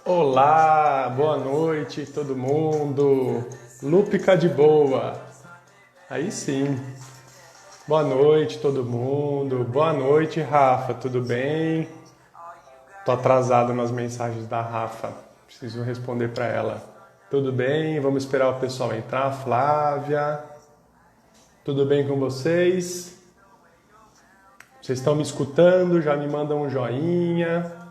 Olá, boa noite todo mundo. Lúpica de boa. Aí sim. Boa noite todo mundo. Boa noite, Rafa. Tudo bem? Tô atrasado nas mensagens da Rafa. Preciso responder para ela. Tudo bem? Vamos esperar o pessoal entrar. Flávia. Tudo bem com vocês? Vocês estão me escutando? Já me mandam um joinha.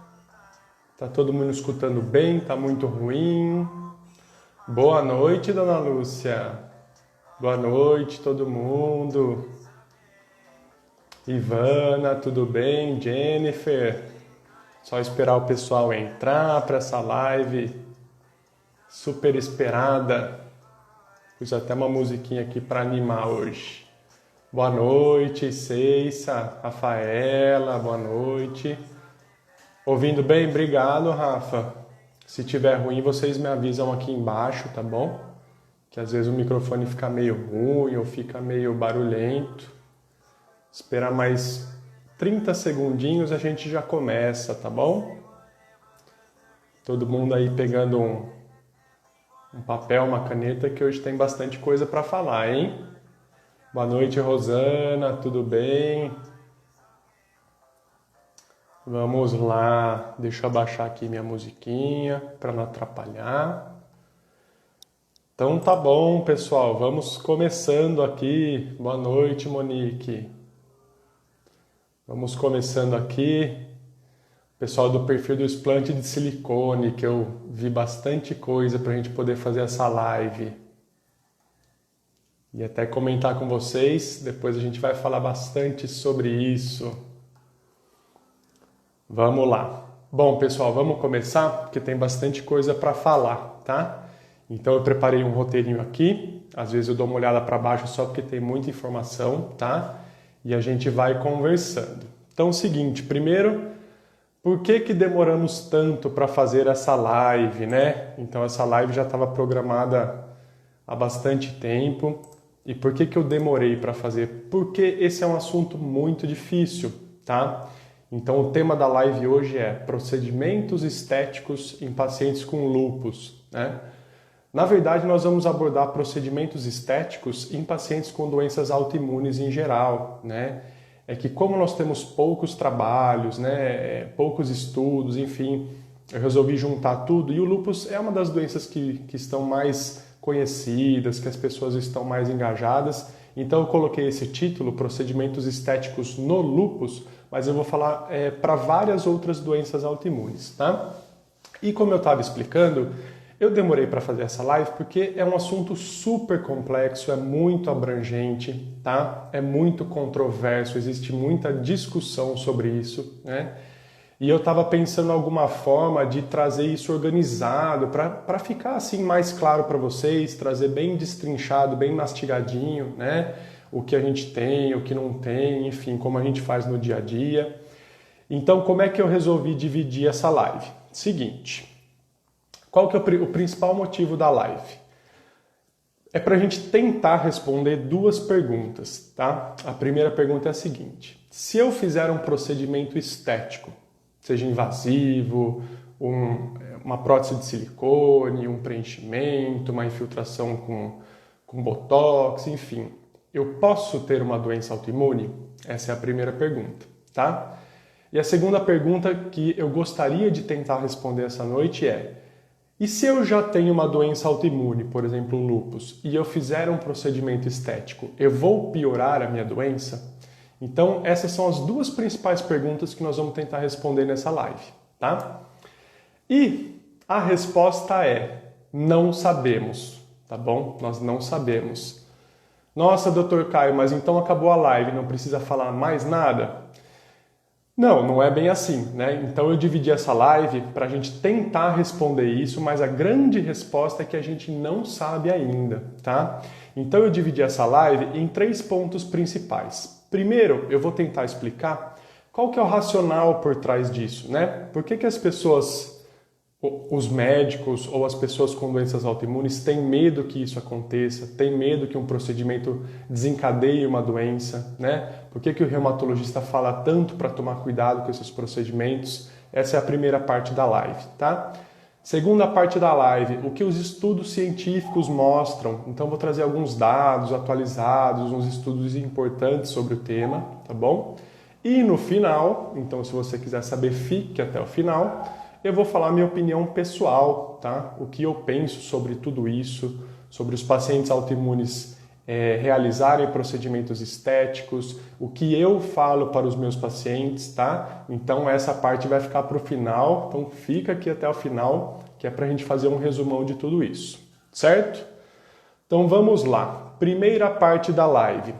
Tá todo mundo escutando bem? Tá muito ruim? Boa noite, dona Lúcia. Boa noite, todo mundo. Ivana, tudo bem? Jennifer. Só esperar o pessoal entrar para essa live super esperada. Pus até uma musiquinha aqui para animar hoje. Boa noite, Ceissa, Rafaela, boa noite. Ouvindo bem? Obrigado, Rafa. Se tiver ruim, vocês me avisam aqui embaixo, tá bom? Que às vezes o microfone fica meio ruim ou fica meio barulhento. Esperar mais 30 segundinhos a gente já começa, tá bom? Todo mundo aí pegando um papel, uma caneta, que hoje tem bastante coisa para falar, hein? Boa noite, Rosana, tudo bem? Vamos lá, deixa eu abaixar aqui minha musiquinha para não atrapalhar. Então tá bom, pessoal, vamos começando aqui. Boa noite, Monique. Vamos começando aqui. Pessoal do perfil do Explante de Silicone, que eu vi bastante coisa para a gente poder fazer essa live. E até comentar com vocês, depois a gente vai falar bastante sobre isso. Vamos lá. Bom, pessoal, vamos começar, porque tem bastante coisa para falar, tá? Então eu preparei um roteirinho aqui, às vezes eu dou uma olhada para baixo só porque tem muita informação, tá? E a gente vai conversando. Então é o seguinte, primeiro, por que demoramos tanto para fazer essa live, né? Então essa live já estava programada há bastante tempo. E por que eu demorei para fazer? Porque esse é um assunto muito difícil, tá? Então o tema da live hoje é procedimentos estéticos em pacientes com lúpus, né? Na verdade, nós vamos abordar procedimentos estéticos em pacientes com doenças autoimunes em geral, né? É que como nós temos poucos trabalhos, né, poucos estudos, enfim, eu resolvi juntar tudo. E o lúpus é uma das doenças que estão mais conhecidas, que as pessoas estão mais engajadas. Então eu coloquei esse título, Procedimentos Estéticos no Lúpus, mas eu vou falar para várias outras doenças autoimunes, tá? E como eu estava explicando, eu demorei para fazer essa live porque é um assunto super complexo, é muito abrangente, tá? É muito controverso, existe muita discussão sobre isso, né? E eu estava pensando em alguma forma de trazer isso organizado para ficar assim mais claro para vocês, trazer bem destrinchado, bem mastigadinho, né? O que a gente tem, o que não tem, enfim, como a gente faz no dia a dia. Então, como é que eu resolvi dividir essa live? Seguinte, qual que é o principal motivo da live? É para a gente tentar responder duas perguntas, tá? A primeira pergunta é a seguinte: se eu fizer um procedimento estético, seja invasivo, uma prótese de silicone, um preenchimento, uma infiltração com botox, enfim, eu posso ter uma doença autoimune? Essa é a primeira pergunta, tá? E a segunda pergunta que eu gostaria de tentar responder essa noite é: e se eu já tenho uma doença autoimune, por exemplo, lúpus, e eu fizer um procedimento estético, eu vou piorar a minha doença? Então, essas são as duas principais perguntas que nós vamos tentar responder nessa live, tá? E a resposta é: não sabemos, tá bom? Nós não sabemos. Nossa, Dr. Caio, mas então acabou a live, não precisa falar mais nada? Não, não é bem assim, né? Então eu dividi essa live para a gente tentar responder isso, mas a grande resposta é que a gente não sabe ainda, tá? Então eu dividi essa live em 3 pontos principais. Primeiro, eu vou tentar explicar qual que é o racional por trás disso, né? Por que as pessoas, os médicos ou as pessoas com doenças autoimunes têm medo que isso aconteça, têm medo que um procedimento desencadeie uma doença, né? Por que o reumatologista fala tanto para tomar cuidado com esses procedimentos? Essa é a primeira parte da live, tá? Segunda parte da live, o que os estudos científicos mostram. Então vou trazer alguns dados atualizados, uns estudos importantes sobre o tema, tá bom? E no final, então se você quiser saber, fique até o final, eu vou falar minha opinião pessoal, tá? O que eu penso sobre tudo isso, sobre os pacientes autoimunes realizarem procedimentos estéticos, o que eu falo para os meus pacientes, tá? Então essa parte vai ficar para o final, então fica aqui até o final, que é para a gente fazer um resumão de tudo isso, certo? Então vamos lá, primeira parte da live.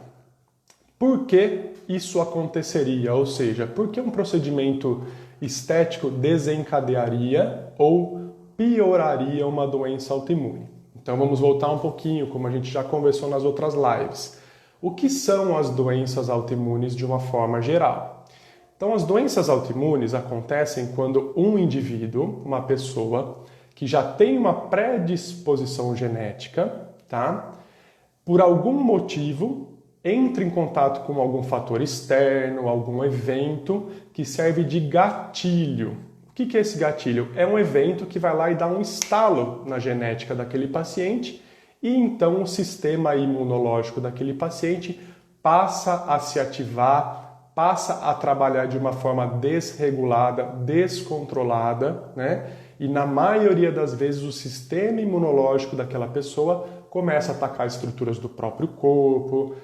Por que isso aconteceria? Ou seja, por que um procedimento estético desencadearia ou pioraria uma doença autoimune? Então vamos voltar um pouquinho, como a gente já conversou nas outras lives. O que são as doenças autoimunes de uma forma geral? Então as doenças autoimunes acontecem quando um indivíduo, uma pessoa, que já tem uma predisposição genética, tá? Por algum motivo, entra em contato com algum fator externo, algum evento que serve de gatilho. O que é esse gatilho? É um evento que vai lá e dá um estalo na genética daquele paciente e então o sistema imunológico daquele paciente passa a se ativar, passa a trabalhar de uma forma desregulada, descontrolada, né? E na maioria das vezes o sistema imunológico daquela pessoa começa a atacar estruturas do próprio corpo,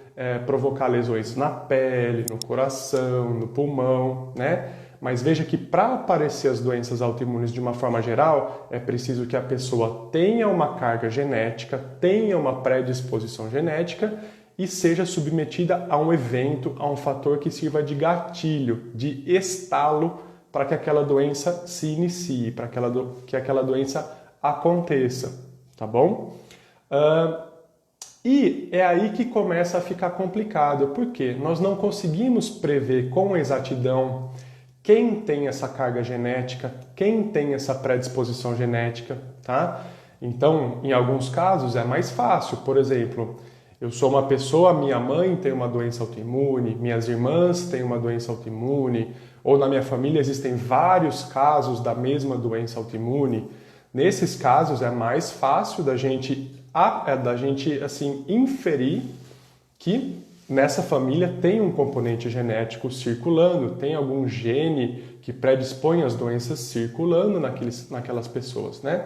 provocar lesões na pele, no coração, no pulmão, né? Mas veja que para aparecer as doenças autoimunes de uma forma geral, é preciso que a pessoa tenha uma carga genética, tenha uma predisposição genética e seja submetida a um evento, a um fator que sirva de gatilho, de estalo para que aquela doença se inicie, para que aquela doença aconteça, tá bom? E é aí que começa a ficar complicado, porque nós não conseguimos prever com exatidão quem tem essa carga genética, quem tem essa predisposição genética, tá? Então, em alguns casos é mais fácil. Por exemplo, eu sou uma pessoa, minha mãe tem uma doença autoimune, minhas irmãs têm uma doença autoimune, ou na minha família existem vários casos da mesma doença autoimune. Nesses casos é mais fácil da gente assim inferir que nessa família tem um componente genético circulando, tem algum gene que predispõe as doenças circulando naquelas pessoas, né?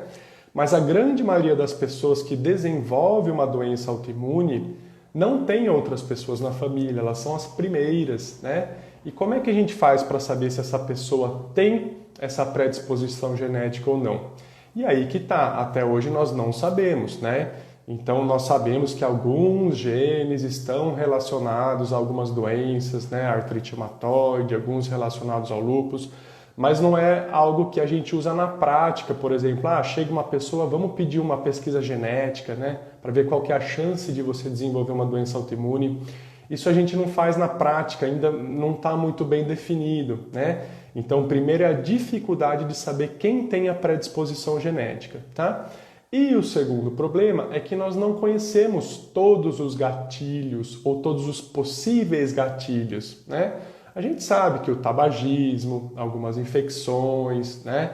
Mas a grande maioria das pessoas que desenvolve uma doença autoimune não tem outras pessoas na família, elas são as primeiras, né? E como é que a gente faz para saber se essa pessoa tem essa predisposição genética ou não? E aí que tá, até hoje nós não sabemos, né? Então, nós sabemos que alguns genes estão relacionados a algumas doenças, né? Artrite reumatoide, alguns relacionados ao lúpus, mas não é algo que a gente usa na prática. Por exemplo, chega uma pessoa, vamos pedir uma pesquisa genética, né? Para ver qual que é a chance de você desenvolver uma doença autoimune. Isso a gente não faz na prática, ainda não está muito bem definido, né? Então, primeiro é a dificuldade de saber quem tem a predisposição genética, tá? E o segundo problema é que nós não conhecemos todos os gatilhos ou todos os possíveis gatilhos, né? A gente sabe que o tabagismo, algumas infecções, né,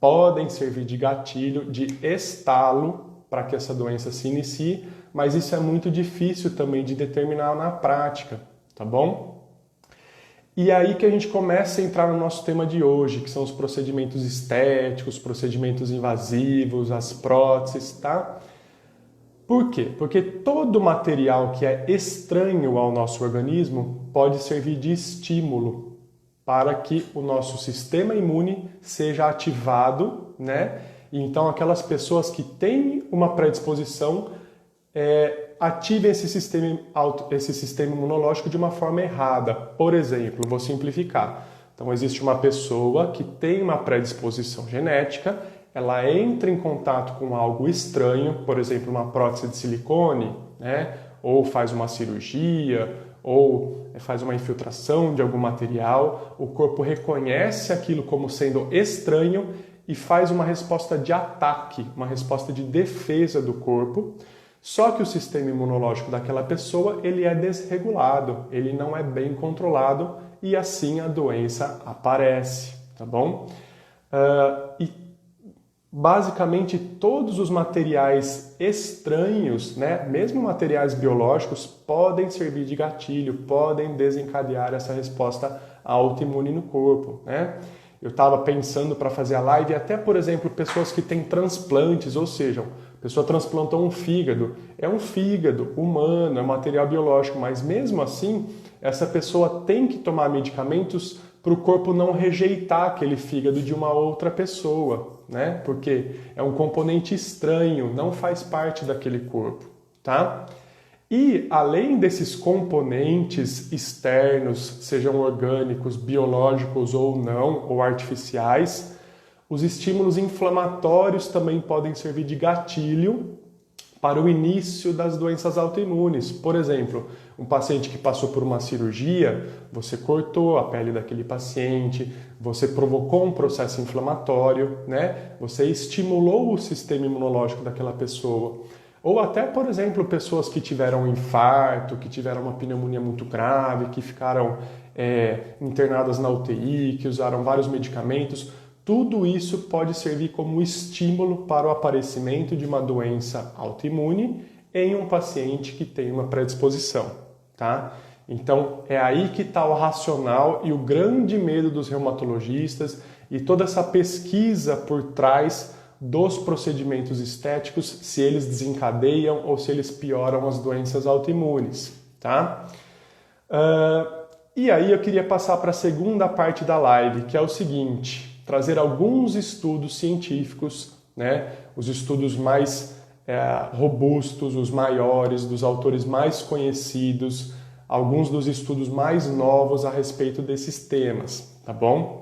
podem servir de gatilho, de estalo para que essa doença se inicie, mas isso é muito difícil também de determinar na prática, tá bom? E aí que a gente começa a entrar no nosso tema de hoje, que são os procedimentos estéticos, procedimentos invasivos, as próteses, tá? Por quê? Porque todo material que é estranho ao nosso organismo pode servir de estímulo para que o nosso sistema imune seja ativado, né? E então aquelas pessoas que têm uma predisposição ativem esse sistema imunológico de uma forma errada. Por exemplo, vou simplificar. Então, existe uma pessoa que tem uma predisposição genética, ela entra em contato com algo estranho, por exemplo, uma prótese de silicone, né? Ou faz uma cirurgia, ou faz uma infiltração de algum material, o corpo reconhece aquilo como sendo estranho e faz uma resposta de ataque, uma resposta de defesa do corpo. Só que o sistema imunológico daquela pessoa ele é desregulado, ele não é bem controlado e assim a doença aparece, tá bom? E basicamente todos os materiais estranhos, né, mesmo materiais biológicos, podem servir de gatilho, podem desencadear essa resposta autoimune no corpo, né? Eu estava pensando para fazer a live até, por exemplo, pessoas que têm transplantes, ou seja, a pessoa transplantou um fígado, é um fígado humano, é material biológico, mas mesmo assim, essa pessoa tem que tomar medicamentos para o corpo não rejeitar aquele fígado de uma outra pessoa, né? Porque é um componente estranho, não faz parte daquele corpo, tá? E além desses componentes externos, sejam orgânicos, biológicos ou não, ou artificiais, os estímulos inflamatórios também podem servir de gatilho para o início das doenças autoimunes. Por exemplo, um paciente que passou por uma cirurgia, você cortou a pele daquele paciente, você provocou um processo inflamatório, né? Você estimulou o sistema imunológico daquela pessoa. Ou até, por exemplo, pessoas que tiveram um infarto, que tiveram uma pneumonia muito grave, que ficaram internadas na UTI, que usaram vários medicamentos. Tudo isso pode servir como estímulo para o aparecimento de uma doença autoimune em um paciente que tem uma predisposição, tá? Então, é aí que está o racional e o grande medo dos reumatologistas e toda essa pesquisa por trás dos procedimentos estéticos, se eles desencadeiam ou se eles pioram as doenças autoimunes, tá? E aí eu queria passar para a segunda parte da live, que é o seguinte: trazer alguns estudos científicos, né? Os estudos mais robustos, os maiores, dos autores mais conhecidos, alguns dos estudos mais novos a respeito desses temas, tá bom?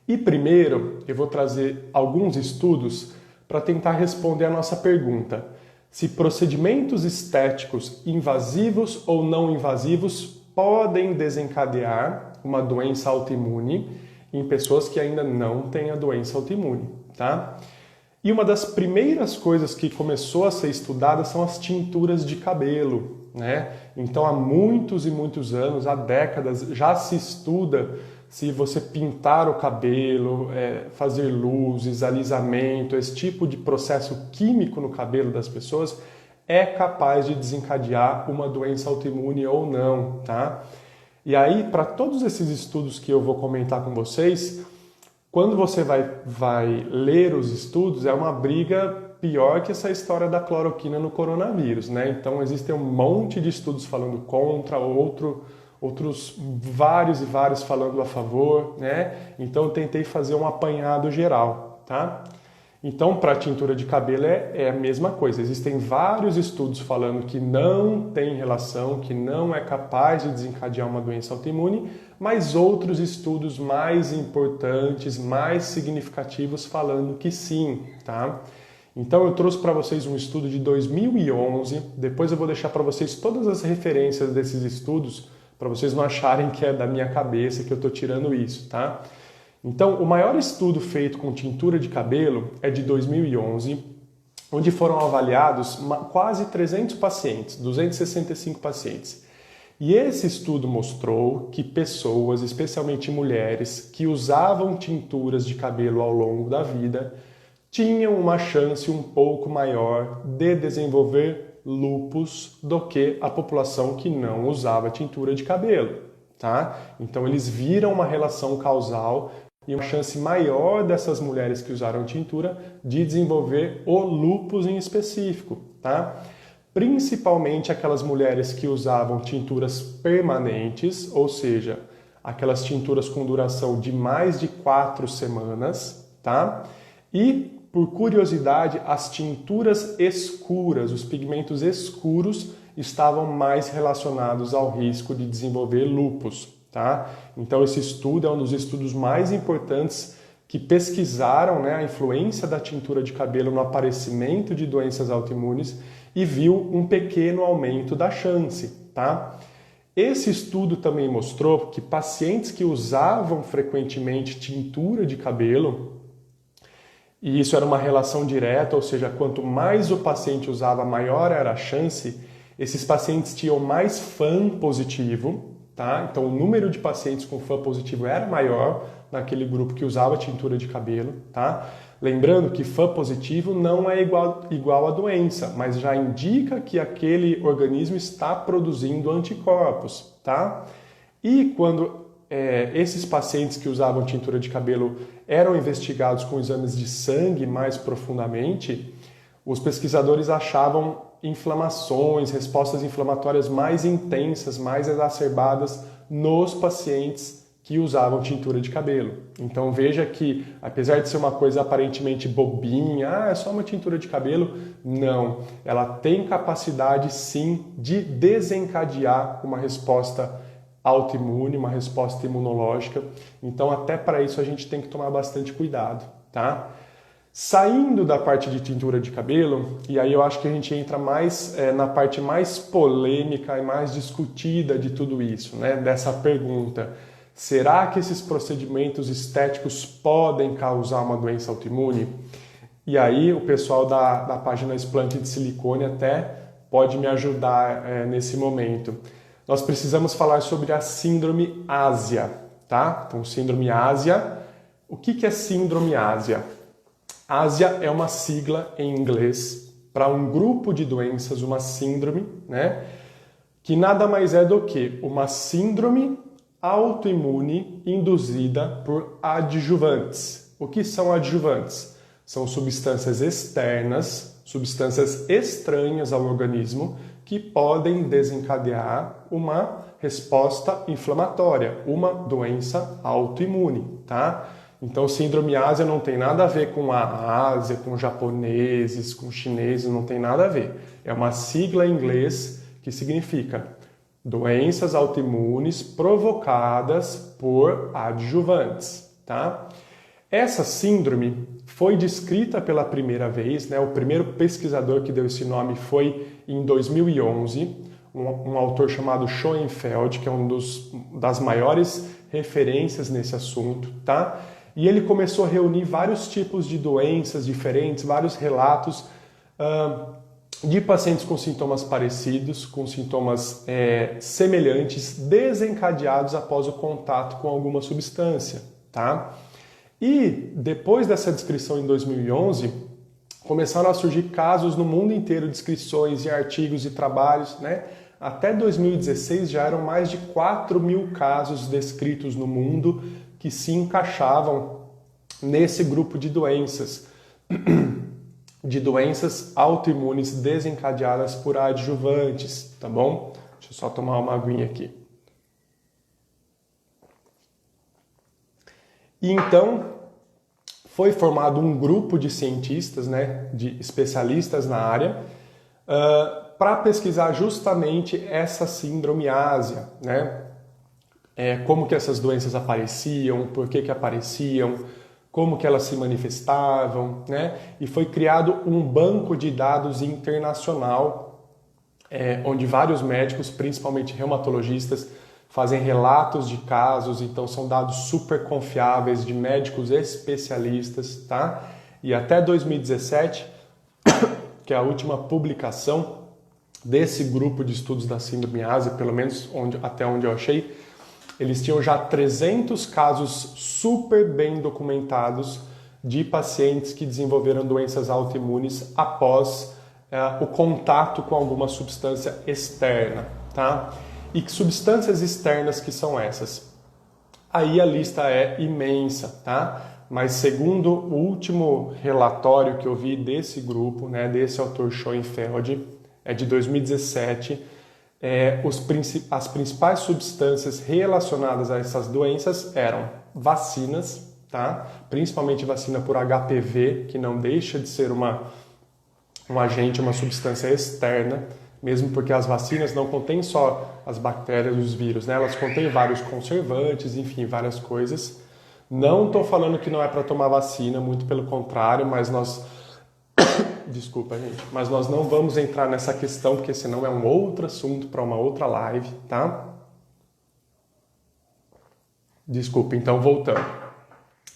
E primeiro eu vou trazer alguns estudos para tentar responder a nossa pergunta: se procedimentos estéticos invasivos ou não invasivos podem desencadear uma doença autoimune em pessoas que ainda não têm a doença autoimune, tá? E uma das primeiras coisas que começou a ser estudada são as tinturas de cabelo, né? Então há muitos e muitos anos, há décadas, já se estuda se você pintar o cabelo, fazer luzes, alisamento, esse tipo de processo químico no cabelo das pessoas é capaz de desencadear uma doença autoimune ou não, tá? E aí, para todos esses estudos que eu vou comentar com vocês, quando você vai ler os estudos, é uma briga pior que essa história da cloroquina no coronavírus, né? Então, existem um monte de estudos falando contra, outros vários e vários falando a favor, né? Então eu tentei fazer um apanhado geral, tá? Então, para a tintura de cabelo é a mesma coisa. Existem vários estudos falando que não tem relação, que não é capaz de desencadear uma doença autoimune, mas outros estudos mais importantes, mais significativos falando que sim, tá? Então eu trouxe para vocês um estudo de 2011, depois eu vou deixar para vocês todas as referências desses estudos, para vocês não acharem que é da minha cabeça que eu estou tirando isso, tá? Então, o maior estudo feito com tintura de cabelo é de 2011, onde foram avaliados quase 300 pacientes, 265 pacientes. E esse estudo mostrou que pessoas, especialmente mulheres, que usavam tinturas de cabelo ao longo da vida, tinham uma chance um pouco maior de desenvolver lúpus do que a população que não usava tintura de cabelo, tá? Então eles viram uma relação causal e uma chance maior dessas mulheres que usaram tintura de desenvolver o lúpus em específico, tá? Principalmente aquelas mulheres que usavam tinturas permanentes, ou seja, aquelas tinturas com duração de mais de 4 semanas, tá? E, por curiosidade, as tinturas escuras, os pigmentos escuros, estavam mais relacionados ao risco de desenvolver lúpus, tá? Então esse estudo é um dos estudos mais importantes que pesquisaram, né, a influência da tintura de cabelo no aparecimento de doenças autoimunes e viu um pequeno aumento da chance, tá? Esse estudo também mostrou que pacientes que usavam frequentemente tintura de cabelo, e isso era uma relação direta, ou seja, quanto mais o paciente usava, maior era a chance, esses pacientes tinham mais FAM positivo, tá? Então o número de pacientes com FAM positivo era maior naquele grupo que usava tintura de cabelo, tá? Lembrando que Fã positivo não é igual à doença, mas já indica que aquele organismo está produzindo anticorpos, tá? E quando esses pacientes que usavam tintura de cabelo eram investigados com exames de sangue mais profundamente, os pesquisadores achavam inflamações, respostas inflamatórias mais intensas, mais exacerbadas nos pacientes que usavam tintura de cabelo. Então veja que, apesar de ser uma coisa aparentemente bobinha, é só uma tintura de cabelo, não. Ela tem capacidade sim de desencadear uma resposta autoimune, uma resposta imunológica. Então até para isso a gente tem que tomar bastante cuidado, tá? Saindo da parte de tintura de cabelo, e aí eu acho que a gente entra mais na parte mais polêmica e mais discutida de tudo isso, né? Dessa pergunta. Será que esses procedimentos estéticos podem causar uma doença autoimune? E aí o pessoal da página Explante de Silicone até pode me ajudar nesse momento. Nós precisamos falar sobre a síndrome ásia, tá? Então, síndrome ásia. O que é síndrome ásia? Ásia é uma sigla em inglês para um grupo de doenças, uma síndrome, né? Que nada mais é do que uma síndrome autoimune induzida por adjuvantes. O que são adjuvantes? São substâncias externas, substâncias estranhas ao organismo que podem desencadear uma resposta inflamatória, uma doença autoimune, tá? Então, síndrome ásia não tem nada a ver com a Ásia, com japoneses, com chineses, não tem nada a ver. É uma sigla em inglês que significa doenças autoimunes provocadas por adjuvantes, tá? Essa síndrome foi descrita pela primeira vez, né? O primeiro pesquisador que deu esse nome foi em 2011, um autor chamado Schoenfeld, que é das maiores referências nesse assunto, tá? E ele começou a reunir vários tipos de doenças diferentes, vários relatos de pacientes com sintomas parecidos, com sintomas semelhantes, desencadeados após o contato com alguma substância, tá? E depois dessa descrição em 2011, começaram a surgir casos no mundo inteiro, descrições e artigos e trabalhos, né? Até 2016 já eram mais de 4.000 casos descritos no mundo que se encaixavam nesse grupo de doenças autoimunes desencadeadas por adjuvantes, tá bom? Deixa eu só tomar uma aguinha aqui. E então, foi formado um grupo de cientistas, né, de especialistas na área, para pesquisar justamente essa síndrome ásia, né? Como que essas doenças apareciam, por que apareciam, como que elas se manifestavam, né? E foi criado um banco de dados internacional, onde vários médicos, principalmente reumatologistas, fazem relatos de casos, então são dados super confiáveis de médicos especialistas, tá? E até 2017, que é a última publicação desse grupo de estudos da síndrome ásia, pelo menos até onde eu achei, eles tinham já 300 casos super bem documentados de pacientes que desenvolveram doenças autoimunes após o contato com alguma substância externa, tá? E que substâncias externas que são essas? Aí a lista é imensa, tá? Mas segundo o último relatório que eu vi desse grupo, né, desse autor Schoenfeld, é de 2017, as principais substâncias relacionadas a essas doenças eram vacinas, tá? Principalmente vacina por HPV, que não deixa de ser um agente, uma substância externa, mesmo porque as vacinas não contêm só as bactérias e os vírus, né? Elas contêm vários conservantes, enfim, várias coisas. Não estou falando que não é para tomar vacina, muito pelo contrário, mas nós... Desculpa, gente, mas nós não vamos entrar nessa questão, porque senão é um outro assunto para uma outra live, tá? Desculpa, então voltando.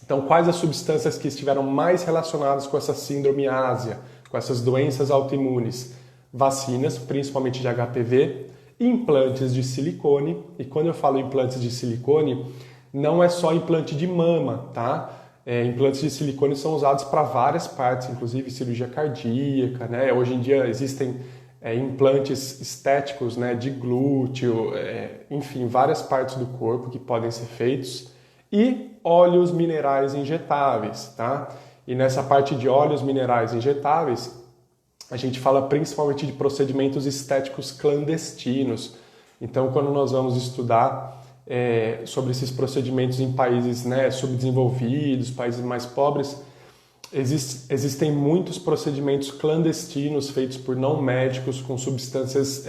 Então, quais as substâncias que estiveram mais relacionadas com essa síndrome ásia, com essas doenças autoimunes? Vacinas, principalmente de HPV, implantes de silicone, e quando eu falo implantes de silicone, não é só implante de mama, tá? Implantes de silicone são usados para várias partes, inclusive cirurgia cardíaca, né? Hoje em dia existem implantes estéticos, né, de glúteo, enfim, várias partes do corpo que podem ser feitos. E óleos minerais injetáveis, tá? E nessa parte de óleos minerais injetáveis, a gente fala principalmente de procedimentos estéticos clandestinos. Então, quando nós vamos estudar sobre esses procedimentos em países, né, subdesenvolvidos, países mais pobres, existem muitos procedimentos clandestinos feitos por não médicos com substâncias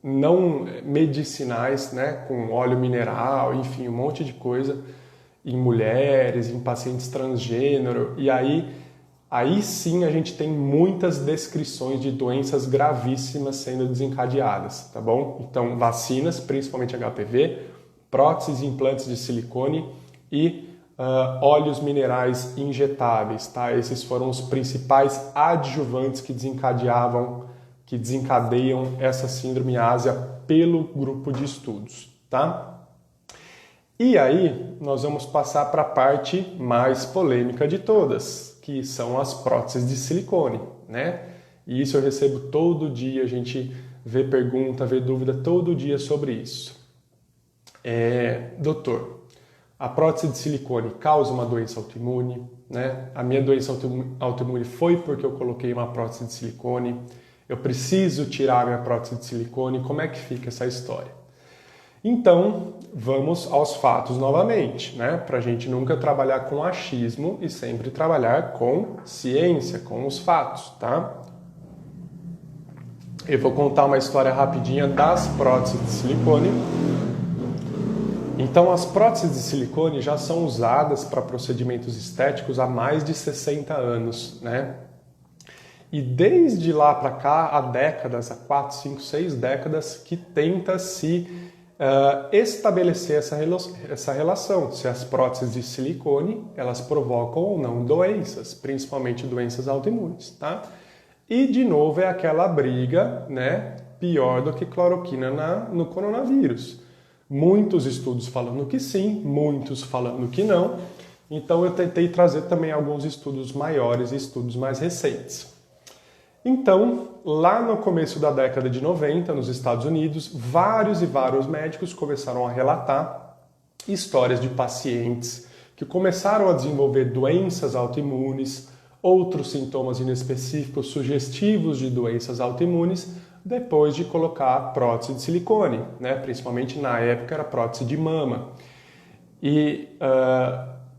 não medicinais, né, com óleo mineral, enfim, um monte de coisa, em mulheres, em pacientes transgênero, e aí sim a gente tem muitas descrições de doenças gravíssimas sendo desencadeadas, tá bom? Então, vacinas, principalmente HPV, próteses e implantes de silicone e óleos minerais injetáveis, tá? Esses foram os principais adjuvantes que desencadeiam essa síndrome ásia pelo grupo de estudos, tá? E aí nós vamos passar para a parte mais polêmica de todas, que são as próteses de silicone, né? E isso eu recebo todo dia, a gente vê pergunta, vê dúvida todo dia sobre isso. Doutor, a prótese de silicone causa uma doença autoimune, né? A minha doença autoimune foi porque eu coloquei uma prótese de silicone. Eu preciso tirar a minha prótese de silicone. Como é que fica essa história? Então, vamos aos fatos novamente, né? Para a gente nunca trabalhar com achismo e sempre trabalhar com ciência, com os fatos, tá? Eu vou contar uma história rapidinha das próteses de silicone. Então, as próteses de silicone já são usadas para procedimentos estéticos há mais de 60 anos, né? E desde lá para cá, há décadas, há 4, 5, 6 décadas, que tenta-se estabelecer essa relação, se as próteses de silicone, elas provocam ou não doenças, principalmente doenças autoimunes, tá? E, de novo, é aquela briga, né, pior do que cloroquina no coronavírus. Muitos estudos falando que sim, muitos falando que não. Então eu tentei trazer também alguns estudos maiores e estudos mais recentes. Então, lá no começo da década de 90, nos Estados Unidos, vários e vários médicos começaram a relatar histórias de pacientes que começaram a desenvolver doenças autoimunes, outros sintomas inespecíficos sugestivos de doenças autoimunes, depois de colocar a prótese de silicone, né? Principalmente na época era prótese de mama. E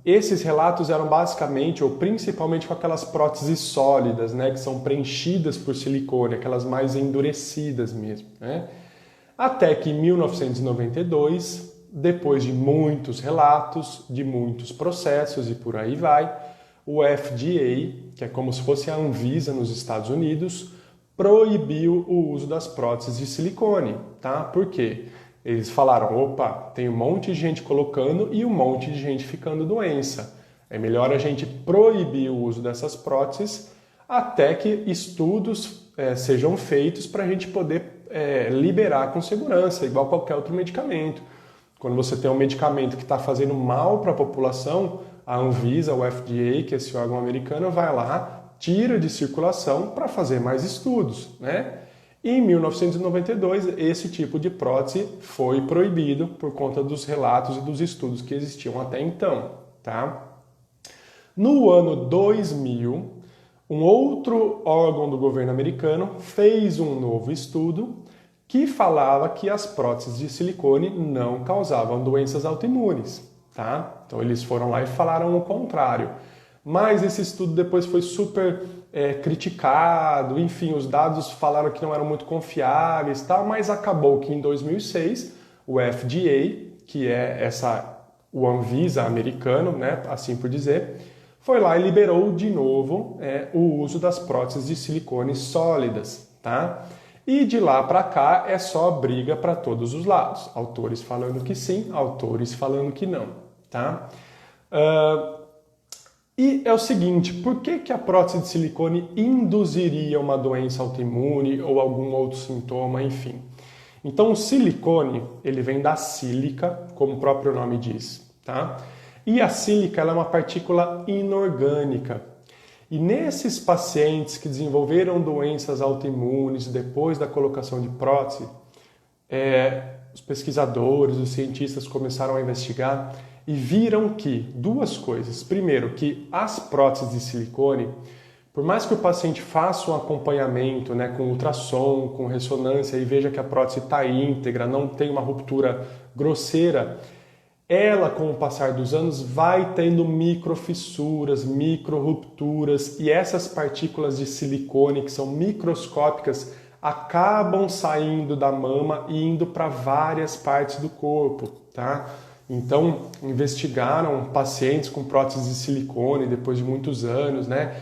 esses relatos eram basicamente ou principalmente com aquelas próteses sólidas, né? Que são preenchidas por silicone, aquelas mais endurecidas mesmo, né? Até que em 1992, depois de muitos relatos, de muitos processos e por aí vai, o FDA, que é como se fosse a Anvisa nos Estados Unidos, proibiu o uso das próteses de silicone, tá? Por quê? Eles falaram, opa, tem um monte de gente colocando e um monte de gente ficando doença. É melhor a gente proibir o uso dessas próteses até que estudos sejam feitos para a gente poder liberar com segurança, igual qualquer outro medicamento. Quando você tem um medicamento que está fazendo mal para a população, a Anvisa, o FDA, que é esse órgão americano, vai lá, tira de circulação para fazer mais estudos, né? E em 1992, esse tipo de prótese foi proibido por conta dos relatos e dos estudos que existiam até então, tá? No ano 2000, um outro órgão do governo americano fez um novo estudo que falava que as próteses de silicone não causavam doenças autoimunes, tá? Então eles foram lá e falaram o contrário. Mas esse estudo depois foi super criticado, enfim, os dados falaram que não eram muito confiáveis, tá? Mas acabou que em 2006 o FDA, que é o Anvisa americano, né, assim por dizer, foi lá e liberou de novo o uso das próteses de silicone sólidas, tá? E de lá para cá é só briga para todos os lados, autores falando que sim, autores falando que não, tá? E é o seguinte, por que a prótese de silicone induziria uma doença autoimune ou algum outro sintoma, enfim? Então o silicone, ele vem da sílica, como o próprio nome diz, tá? E a sílica ela é uma partícula inorgânica. E nesses pacientes que desenvolveram doenças autoimunes depois da colocação de prótese, os pesquisadores, os cientistas começaram a investigar e viram que duas coisas. Primeiro, que as próteses de silicone, por mais que o paciente faça um acompanhamento, né, com ultrassom, com ressonância e veja que a prótese está íntegra, não tem uma ruptura grosseira, ela, com o passar dos anos, vai tendo microfissuras, microrupturas, e essas partículas de silicone, que são microscópicas, acabam saindo da mama e indo para várias partes do corpo, tá? Então, investigaram pacientes com próteses de silicone depois de muitos anos, né?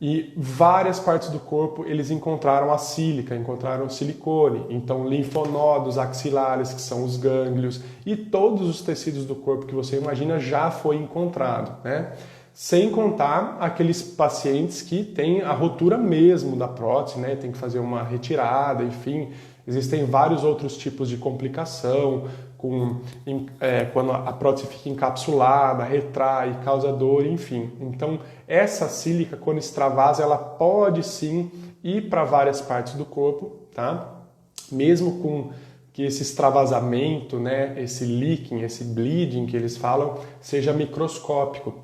E várias partes do corpo eles encontraram a sílica, encontraram o silicone. Então, linfonodos axilares, que são os gânglios, e todos os tecidos do corpo que você imagina já foi encontrado, né? Sem contar aqueles pacientes que têm a rotura mesmo da prótese, né? Tem que fazer uma retirada, enfim. Existem vários outros tipos de complicação, quando a prótese fica encapsulada, retrai, causa dor, enfim. Então, essa sílica, quando extravasa, ela pode sim ir para várias partes do corpo, tá? Mesmo com que esse extravasamento, né, esse leaking, esse bleeding que eles falam, seja microscópico.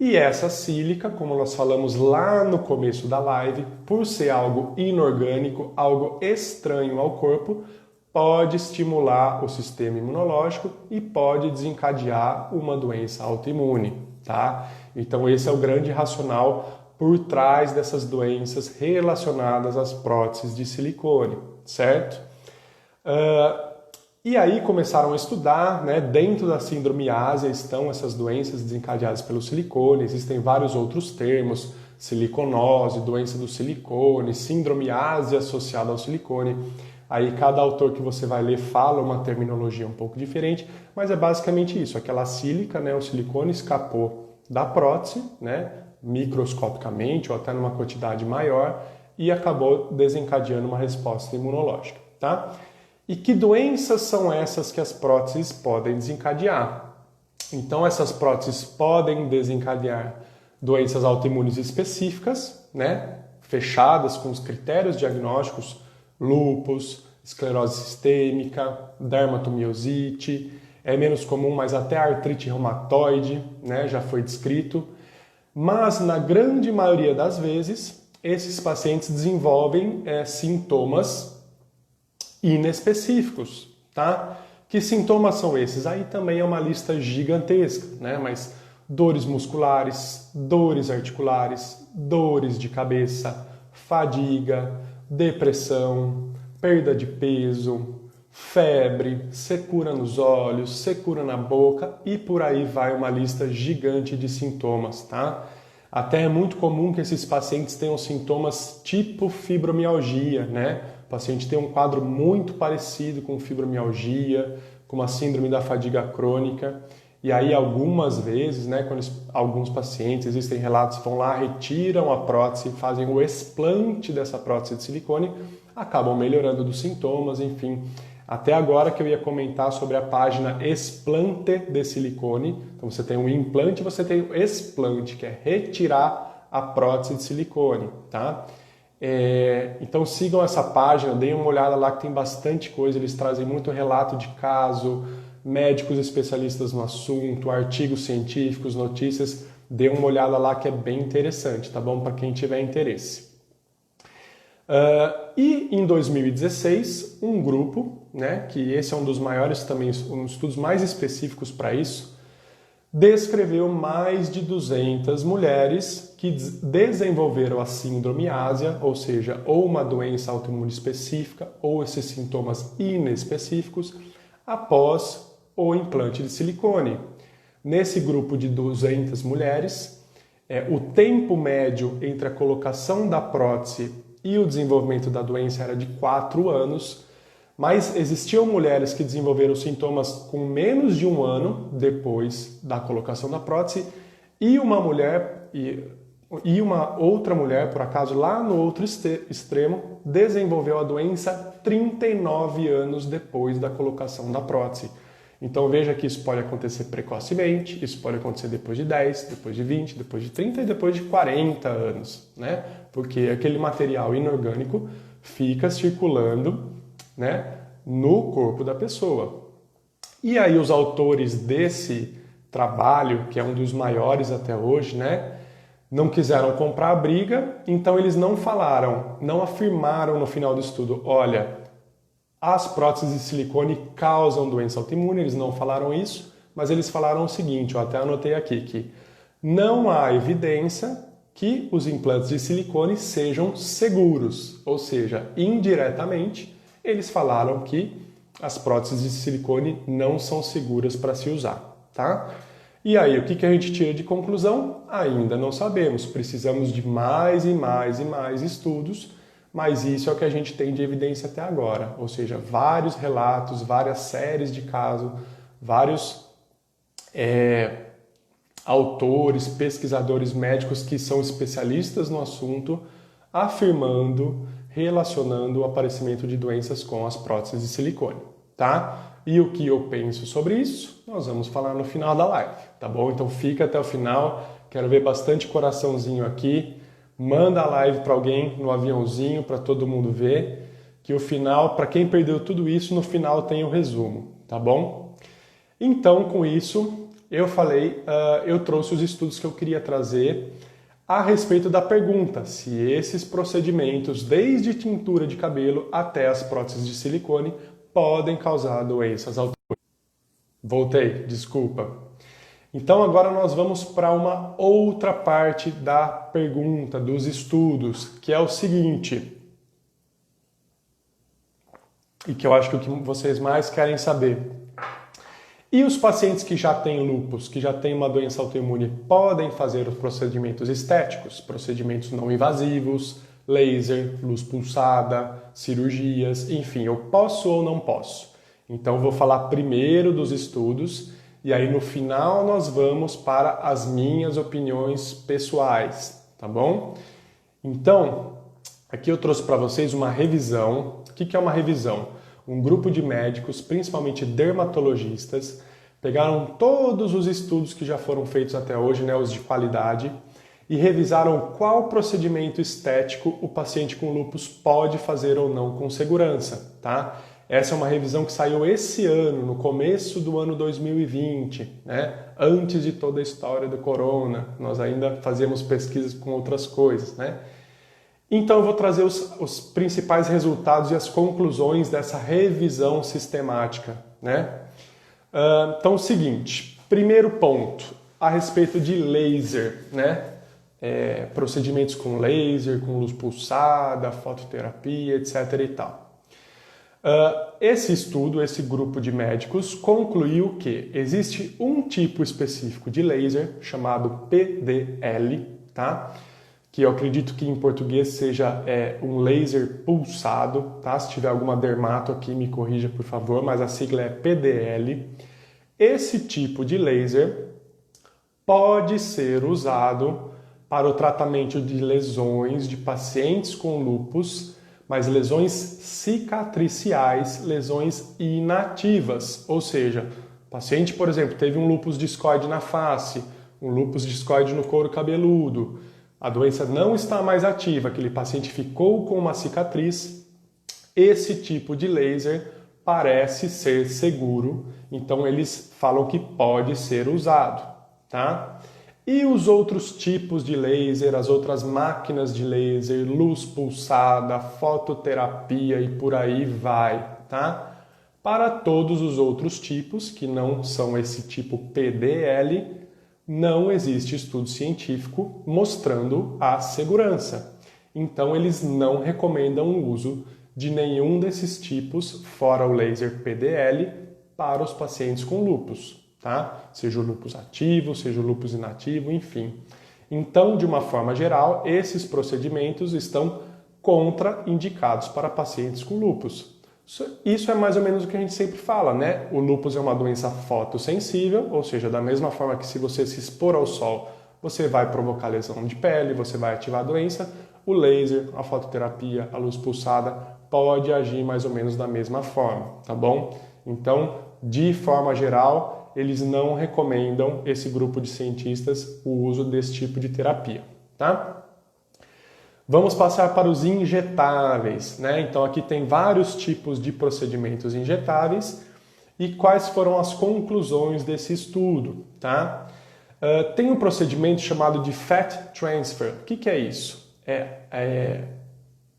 E essa sílica, como nós falamos lá no começo da live, por ser algo inorgânico, algo estranho ao corpo, pode estimular o sistema imunológico e pode desencadear uma doença autoimune, tá? Então esse é o grande racional por trás dessas doenças relacionadas às próteses de silicone, certo? E aí começaram a estudar, né? Dentro da síndrome ásia estão essas doenças desencadeadas pelo silicone, existem vários outros termos, siliconose, doença do silicone, síndrome ásia associada ao silicone. Aí cada autor que você vai ler fala uma terminologia um pouco diferente, mas é basicamente isso, aquela sílica, né, o silicone escapou da prótese, né, microscopicamente ou até numa quantidade maior e acabou desencadeando uma resposta imunológica, tá? E que doenças são essas que as próteses podem desencadear? Então essas próteses podem desencadear doenças autoimunes específicas, né, fechadas com os critérios diagnósticos, lúpus, esclerose sistêmica, dermatomiosite, é menos comum, mas até artrite reumatoide, né, já foi descrito. Mas na grande maioria das vezes, esses pacientes desenvolvem sintomas inespecíficos, tá? Que sintomas são esses? Aí também é uma lista gigantesca, né? Mas dores musculares, dores articulares, dores de cabeça, fadiga, depressão, perda de peso, febre, secura nos olhos, secura na boca e por aí vai uma lista gigante de sintomas, tá? Até é muito comum que esses pacientes tenham sintomas tipo fibromialgia, né? O paciente tem um quadro muito parecido com fibromialgia, com uma síndrome da fadiga crônica. E aí algumas vezes, né, quando alguns pacientes, existem relatos, vão lá, retiram a prótese, fazem o explante dessa prótese de silicone, acabam melhorando dos sintomas, enfim. Até agora que eu ia comentar sobre a página Explante de Silicone. Então você tem o implante, você tem o explante, que é retirar a prótese de silicone, tá? Então sigam essa página, deem uma olhada lá que tem bastante coisa, eles trazem muito relato de caso, médicos especialistas no assunto, artigos científicos, notícias, dê uma olhada lá que é bem interessante, tá bom? Para quem tiver interesse. E em 2016, um grupo, né, que esse é um dos maiores também, um dos estudos mais específicos para isso, descreveu mais de 200 mulheres que desenvolveram a síndrome ásia, ou seja, ou uma doença autoimune específica, ou esses sintomas inespecíficos, após o implante de silicone. Nesse grupo de 200 mulheres, o tempo médio entre a colocação da prótese e o desenvolvimento da doença era de 4 anos, mas existiam mulheres que desenvolveram sintomas com menos de 1 ano depois da colocação da prótese e uma outra mulher, por acaso, lá no outro extremo, desenvolveu a doença 39 anos depois da colocação da prótese. Então veja que isso pode acontecer precocemente, isso pode acontecer depois de 10, depois de 20, depois de 30 e depois de 40 anos, né? Porque aquele material inorgânico fica circulando, né, no corpo da pessoa. E aí os autores desse trabalho, que é um dos maiores até hoje, né, não quiseram comprar a briga, então eles não falaram, não afirmaram no final do estudo, olha, as próteses de silicone causam doença autoimune, eles não falaram isso, mas eles falaram o seguinte, eu até anotei aqui, que não há evidência que os implantes de silicone sejam seguros, ou seja, indiretamente, eles falaram que as próteses de silicone não são seguras para se usar, tá? E aí, o que a gente tira de conclusão? Ainda não sabemos, precisamos de mais e mais e mais estudos, mas isso é o que a gente tem de evidência até agora, ou seja, vários relatos, várias séries de casos, vários autores, pesquisadores médicos que são especialistas no assunto, afirmando, relacionando o aparecimento de doenças com as próteses de silicone, tá? E o que eu penso sobre isso, nós vamos falar no final da live, tá bom? Então fica até o final, quero ver bastante coraçãozinho aqui, manda a live para alguém no aviãozinho para todo mundo ver, que o final, para quem perdeu tudo isso, no final tem o resumo, tá bom? Então, com isso, eu trouxe os estudos que eu queria trazer a respeito da pergunta se esses procedimentos, desde tintura de cabelo até as próteses de silicone, podem causar doenças autoimunes. Voltei, desculpa. Então agora nós vamos para uma outra parte da pergunta, dos estudos, que é o seguinte, e que eu acho que é o que vocês mais querem saber. E os pacientes que já têm lúpus, que já têm uma doença autoimune, podem fazer os procedimentos estéticos, procedimentos não invasivos, laser, luz pulsada, cirurgias, enfim, eu posso ou não posso? Então vou falar primeiro dos estudos e aí no final nós vamos para as minhas opiniões pessoais, tá bom? Então, aqui eu trouxe para vocês uma revisão. O que é uma revisão? Um grupo de médicos, principalmente dermatologistas, pegaram todos os estudos que já foram feitos até hoje, né, os de qualidade, e revisaram qual procedimento estético o paciente com lúpus pode fazer ou não com segurança, tá? Essa é uma revisão que saiu esse ano, no começo do ano 2020, né? Antes de toda a história do corona. Nós ainda fazíamos pesquisas com outras coisas, né? Então eu vou trazer os principais resultados e as conclusões dessa revisão sistemática, né? Então, o seguinte, primeiro ponto, a respeito de laser, né? Procedimentos com laser, com luz pulsada, fototerapia, etc. e tal. Esse estudo, esse grupo de médicos, concluiu que existe um tipo específico de laser chamado PDL, tá? Que eu acredito que em português seja um laser pulsado, tá? Se tiver alguma dermato aqui, me corrija, por favor, mas a sigla é PDL. Esse tipo de laser pode ser usado para o tratamento de lesões de pacientes com lúpus, mas lesões cicatriciais, lesões inativas, ou seja, o paciente, por exemplo, teve um lúpus discoide na face, um lúpus discoide no couro cabeludo, a doença não está mais ativa, aquele paciente ficou com uma cicatriz, esse tipo de laser parece ser seguro, então eles falam que pode ser usado, tá? E os outros tipos de laser, as outras máquinas de laser, luz pulsada, fototerapia e por aí vai, tá? Para todos os outros tipos, que não são esse tipo PDL, não existe estudo científico mostrando a segurança. Então, eles não recomendam o uso de nenhum desses tipos, fora o laser PDL, para os pacientes com lúpus, tá? Seja o lúpus ativo, seja o lúpus inativo, enfim. Então, de uma forma geral, esses procedimentos estão contraindicados para pacientes com lúpus. Isso é mais ou menos o que a gente sempre fala, né? O lúpus é uma doença fotossensível, ou seja, da mesma forma que se você se expor ao sol, você vai provocar lesão de pele, você vai ativar a doença, o laser, a fototerapia, a luz pulsada pode agir mais ou menos da mesma forma, tá bom? Então, de forma geral, eles não recomendam, esse grupo de cientistas, o uso desse tipo de terapia, tá? Vamos passar para os injetáveis, né? Então aqui tem vários tipos de procedimentos injetáveis e quais foram as conclusões desse estudo, tá? Tem um procedimento chamado de Fat Transfer. O que é isso? É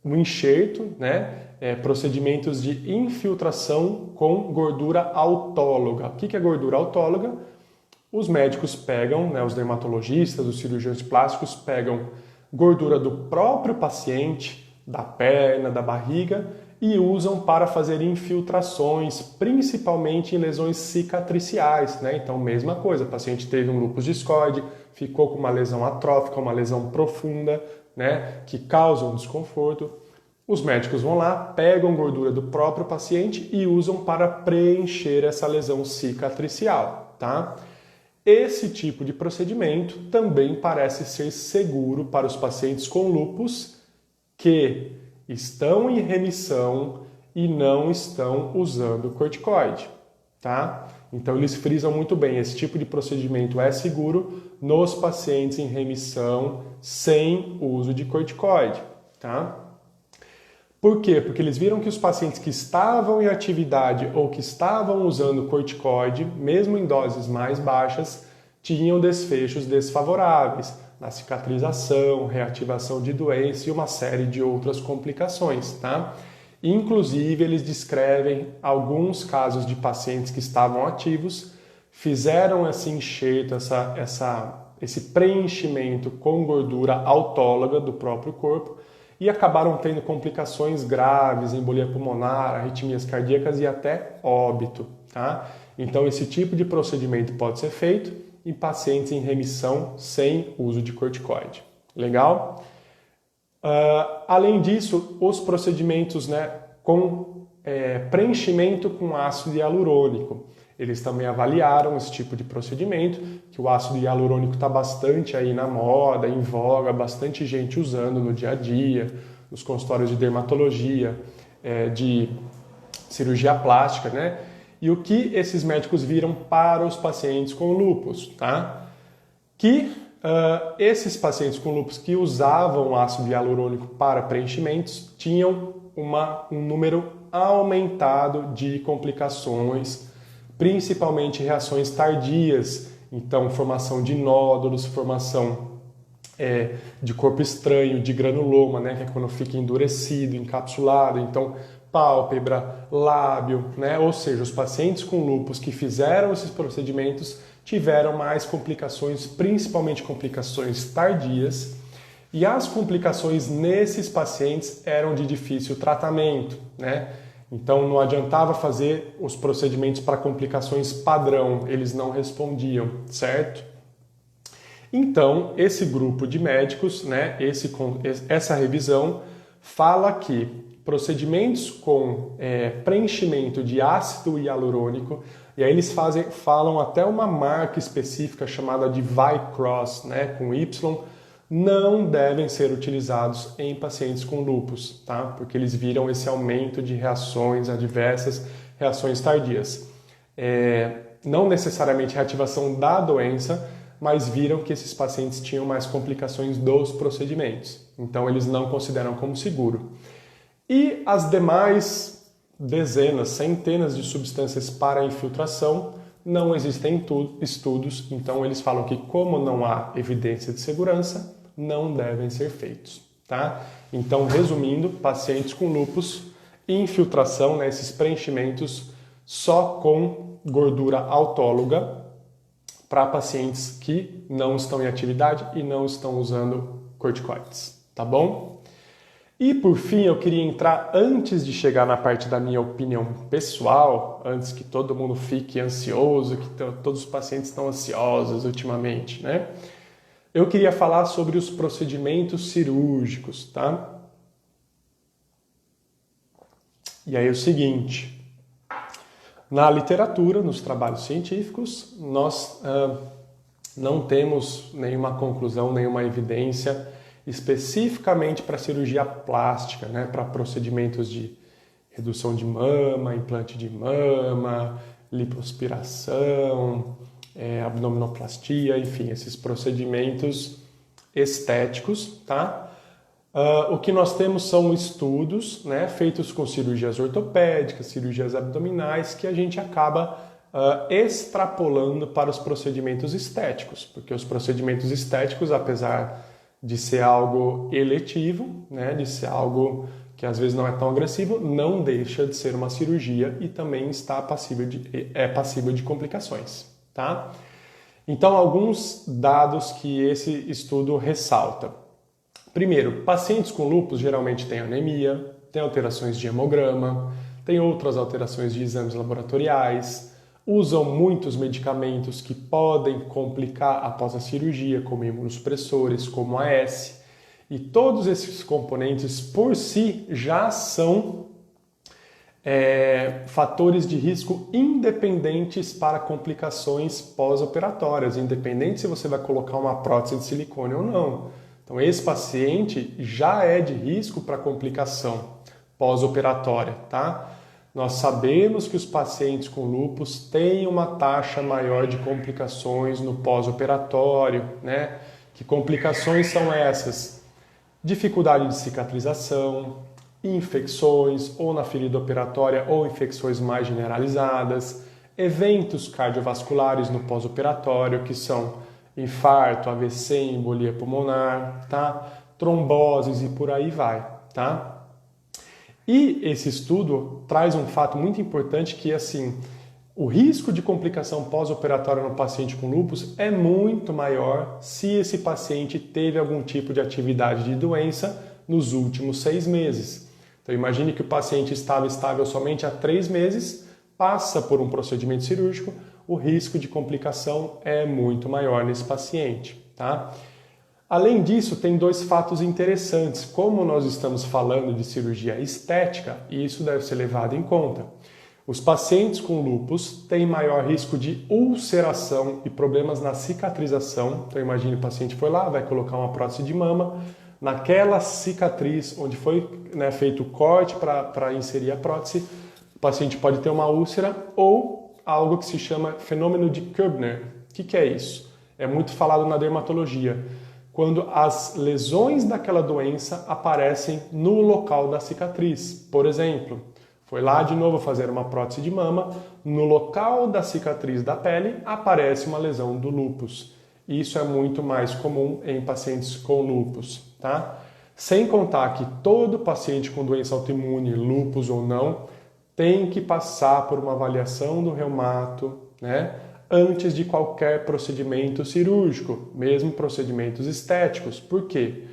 um enxerto, né? Procedimentos de infiltração com gordura autóloga. O que é gordura autóloga? Os médicos pegam, né, os dermatologistas, os cirurgiões plásticos pegam gordura do próprio paciente, da perna, da barriga e usam para fazer infiltrações, principalmente em lesões cicatriciais, né? Então, mesma coisa, o paciente teve um lúpus discoide, ficou com uma lesão atrófica, uma lesão profunda, né, que causa um desconforto. Os médicos vão lá, pegam gordura do próprio paciente e usam para preencher essa lesão cicatricial, tá? Esse tipo de procedimento também parece ser seguro para os pacientes com lúpus que estão em remissão e não estão usando corticoide, tá? Então eles frisam muito bem, esse tipo de procedimento é seguro nos pacientes em remissão sem uso de corticoide, tá? Por quê? Porque eles viram que os pacientes que estavam em atividade ou que estavam usando corticoide, mesmo em doses mais baixas, tinham desfechos desfavoráveis na cicatrização, reativação de doença e uma série de outras complicações, tá? Inclusive, eles descrevem alguns casos de pacientes que estavam ativos, fizeram esse enxerto, esse preenchimento com gordura autóloga do próprio corpo, e acabaram tendo complicações graves, embolia pulmonar, arritmias cardíacas e até óbito, tá? Então esse tipo de procedimento pode ser feito em pacientes em remissão sem uso de corticoide. Legal? Além disso, os procedimentos, né, com preenchimento com ácido hialurônico. Eles também avaliaram esse tipo de procedimento, que o ácido hialurônico está bastante aí na moda, em voga, bastante gente usando no dia a dia, nos consultórios de dermatologia, de cirurgia plástica, né? E o que esses médicos viram para os pacientes com lúpus, tá? Que esses pacientes com lúpus que usavam ácido hialurônico para preenchimentos tinham um número aumentado de complicações, principalmente reações tardias, então formação de nódulos, formação de corpo estranho, de granuloma, né, que é quando fica endurecido, encapsulado, então pálpebra, lábio, né, ou seja, os pacientes com lúpus que fizeram esses procedimentos tiveram mais complicações, principalmente complicações tardias, e as complicações nesses pacientes eram de difícil tratamento, né? Então não adiantava fazer os procedimentos para complicações padrão, eles não respondiam, certo? Então esse grupo de médicos, né, essa revisão fala que procedimentos com preenchimento de ácido hialurônico, e aí eles falam até uma marca específica chamada de Vycross, né, com Y, não devem ser utilizados em pacientes com lúpus, tá? Porque eles viram esse aumento de reações adversas, reações tardias. Não necessariamente reativação da doença, mas viram que esses pacientes tinham mais complicações dos procedimentos. Então eles não consideram como seguro. E as demais dezenas, centenas de substâncias para infiltração, não existem estudos, então eles falam que como não há evidência de segurança, não devem ser feitos, tá? Então, resumindo, pacientes com lúpus, infiltração, né, esses preenchimentos só com gordura autóloga para pacientes que não estão em atividade e não estão usando corticoides, tá bom? E por fim, eu queria entrar, antes de chegar na parte da minha opinião pessoal, antes que todo mundo fique ansioso, que todos os pacientes estão ansiosos ultimamente, né? Eu queria falar sobre os procedimentos cirúrgicos, tá? E aí é o seguinte, na literatura, nos trabalhos científicos, nós não temos nenhuma conclusão, nenhuma evidência especificamente para cirurgia plástica, né? Para procedimentos de redução de mama, implante de mama, lipoaspiração, abdominoplastia, enfim, esses procedimentos estéticos, tá? O que nós temos são estudos, né, feitos com cirurgias ortopédicas, cirurgias abdominais, que a gente acaba extrapolando para os procedimentos estéticos, porque os procedimentos estéticos, apesar de ser algo eletivo, né, de ser algo que às vezes não é tão agressivo, não deixa de ser uma cirurgia e também é passível de complicações, tá? Então, alguns dados que esse estudo ressalta. Primeiro, pacientes com lúpus geralmente têm anemia, têm alterações de hemograma, têm outras alterações de exames laboratoriais, usam muitos medicamentos que podem complicar após a cirurgia, como imunossupressores, como AS. E todos esses componentes por si já são fatores de risco independentes para complicações pós-operatórias, independente se você vai colocar uma prótese de silicone ou não. Então esse paciente já é de risco para complicação pós-operatória, tá? Nós sabemos que os pacientes com lúpus têm uma taxa maior de complicações no pós-operatório, né? Que complicações são essas? Dificuldade de cicatrização, infecções ou na ferida operatória ou infecções mais generalizadas, eventos cardiovasculares no pós-operatório, que são infarto, AVC, embolia pulmonar, tá? Tromboses e por aí vai, tá? E esse estudo traz um fato muito importante que, assim, o risco de complicação pós-operatória no paciente com lúpus é muito maior se esse paciente teve algum tipo de atividade de doença nos últimos 6 meses. Então imagine que o paciente estava estável somente há 3 meses, passa por um procedimento cirúrgico, o risco de complicação é muito maior nesse paciente, tá? Além disso, tem 2 fatos interessantes. Como nós estamos falando de cirurgia estética, isso deve ser levado em conta. Os pacientes com lúpus têm maior risco de ulceração e problemas na cicatrização. Então imagine o paciente foi lá, vai colocar uma prótese de mama, naquela cicatriz onde foi, né, feito o corte para inserir a prótese, o paciente pode ter uma úlcera ou algo que se chama fenômeno de Koebner. O que é isso? É muito falado na dermatologia, quando as lesões daquela doença aparecem no local da cicatriz. Por exemplo, foi lá de novo fazer uma prótese de mama, no local da cicatriz da pele aparece uma lesão do lúpus. Isso é muito mais comum em pacientes com lúpus, tá? Sem contar que todo paciente com doença autoimune, lúpus ou não, tem que passar por uma avaliação do reumato, né? Antes de qualquer procedimento cirúrgico, mesmo procedimentos estéticos. Por quê?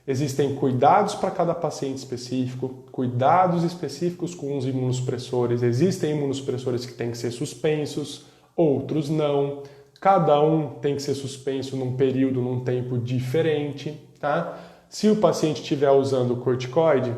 Existem cuidados para cada paciente específico, cuidados específicos com os imunossupressores. Existem imunossupressores que têm que ser suspensos, outros não. Cada um tem que ser suspenso num período, num tempo diferente, tá? Se o paciente estiver usando corticoide,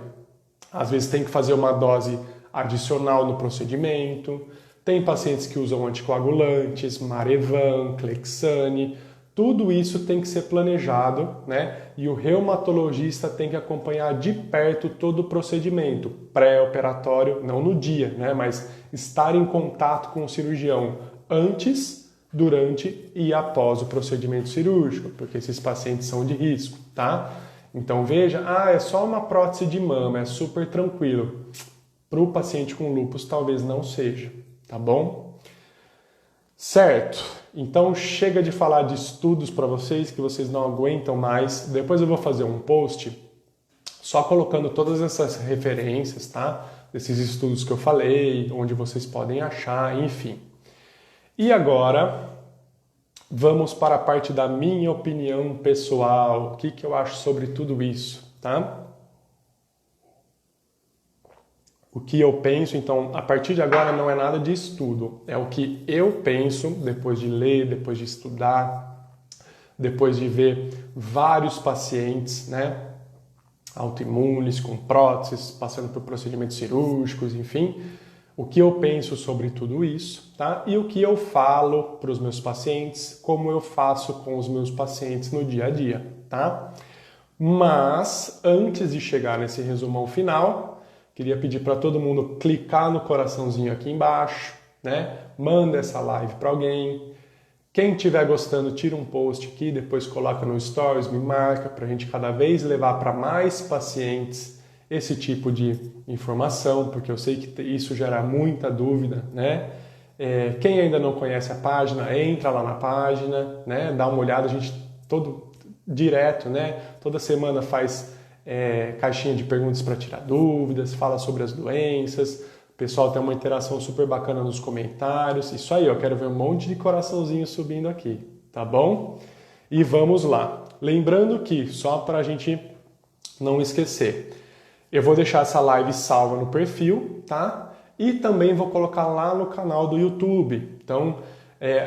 às vezes tem que fazer uma dose adicional no procedimento. Tem pacientes que usam anticoagulantes, Marevan, Clexane, tudo isso tem que ser planejado, né? E o reumatologista tem que acompanhar de perto todo o procedimento pré-operatório, não no dia, né? Mas estar em contato com o cirurgião antes, durante e após o procedimento cirúrgico, porque esses pacientes são de risco, tá? Então veja, é só uma prótese de mama, é super tranquilo. Para o paciente com lúpus talvez não seja. Tá bom? Certo. Então chega de falar de estudos para vocês que vocês não aguentam mais. Depois eu vou fazer um post só colocando todas essas referências, tá? Desses estudos que eu falei, onde vocês podem achar, enfim. E agora vamos para a parte da minha opinião pessoal. O que eu acho sobre tudo isso, tá? O que eu penso, então, a partir de agora não é nada de estudo, é o que eu penso depois de ler, depois de estudar, depois de ver vários pacientes, né, autoimunes, com próteses, passando por procedimentos cirúrgicos, enfim, o que eu penso sobre tudo isso, tá? E o que eu falo para os meus pacientes, como eu faço com os meus pacientes no dia a dia, tá? Mas, antes de chegar nesse resumão final, queria pedir para todo mundo clicar no coraçãozinho aqui embaixo, né? Manda essa live para alguém. Quem estiver gostando, tira um post aqui, depois coloca no Stories, me marca, para a gente cada vez levar para mais pacientes esse tipo de informação, porque eu sei que isso gera muita dúvida, né? Quem ainda não conhece a página, entra lá na página, né? Dá uma olhada, a gente direto, né? Toda semana faz caixinha de perguntas para tirar dúvidas, fala sobre as doenças. O pessoal tem uma interação super bacana nos comentários. Isso aí, eu quero ver um monte de coraçãozinho subindo aqui, tá bom? E vamos lá. Lembrando que, só para a gente não esquecer, eu vou deixar essa live salva no perfil, tá? E também vou colocar lá no canal do YouTube. Então,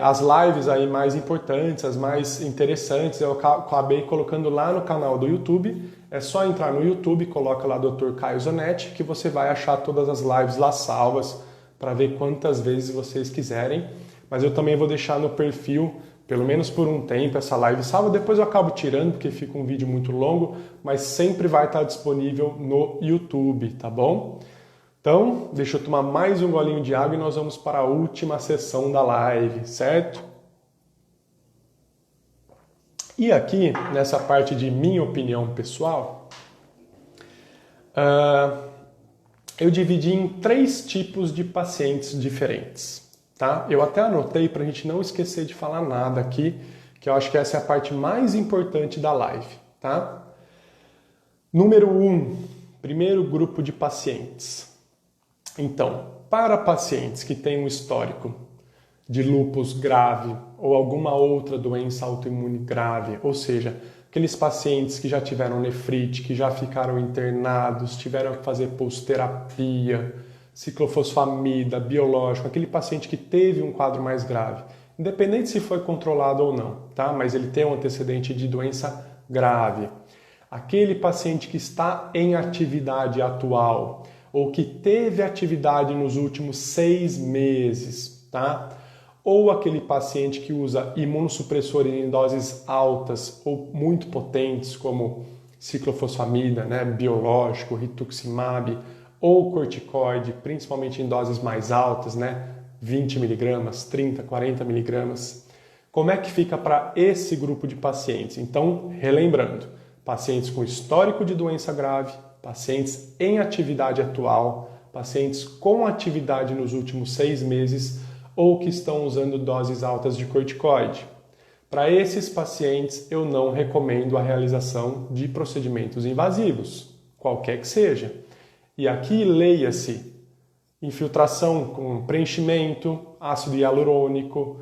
as lives aí mais importantes, as mais interessantes, eu acabei colocando lá no canal do YouTube. É só entrar no YouTube, coloca lá Dr. Caio Zanetti, que você vai achar todas as lives lá salvas para ver quantas vezes vocês quiserem. Mas eu também vou deixar no perfil, pelo menos por um tempo, essa live salva. Depois eu acabo tirando, porque fica um vídeo muito longo, mas sempre vai estar disponível no YouTube, tá bom? Então, deixa eu tomar mais um golinho de água e nós vamos para a última sessão da live, certo? E aqui, nessa parte de minha opinião pessoal, eu dividi em 3 tipos de pacientes diferentes, tá? Eu até anotei para a gente não esquecer de falar nada aqui, que eu acho que essa é a parte mais importante da live, tá? Número 1, primeiro grupo de pacientes. Então, para pacientes que têm um histórico de lúpus grave ou alguma outra doença autoimune grave, ou seja, aqueles pacientes que já tiveram nefrite, que já ficaram internados, tiveram que fazer pulsoterapia, ciclofosfamida, biológico, aquele paciente que teve um quadro mais grave, independente se foi controlado ou não, tá? Mas ele tem um antecedente de doença grave. Aquele paciente que está em atividade atual ou que teve atividade nos últimos 6 meses, tá? Ou aquele paciente que usa imunossupressor em doses altas ou muito potentes, como ciclofosfamida, né, biológico, rituximab, ou corticoide, principalmente em doses mais altas, né, 20 mg, 30, 40 mg. Como é que fica para esse grupo de pacientes? Então, relembrando, pacientes com histórico de doença grave, pacientes em atividade atual, pacientes com atividade nos últimos 6 meses, ou que estão usando doses altas de corticoide. Para esses pacientes, eu não recomendo a realização de procedimentos invasivos, qualquer que seja. E aqui leia-se infiltração com preenchimento, ácido hialurônico,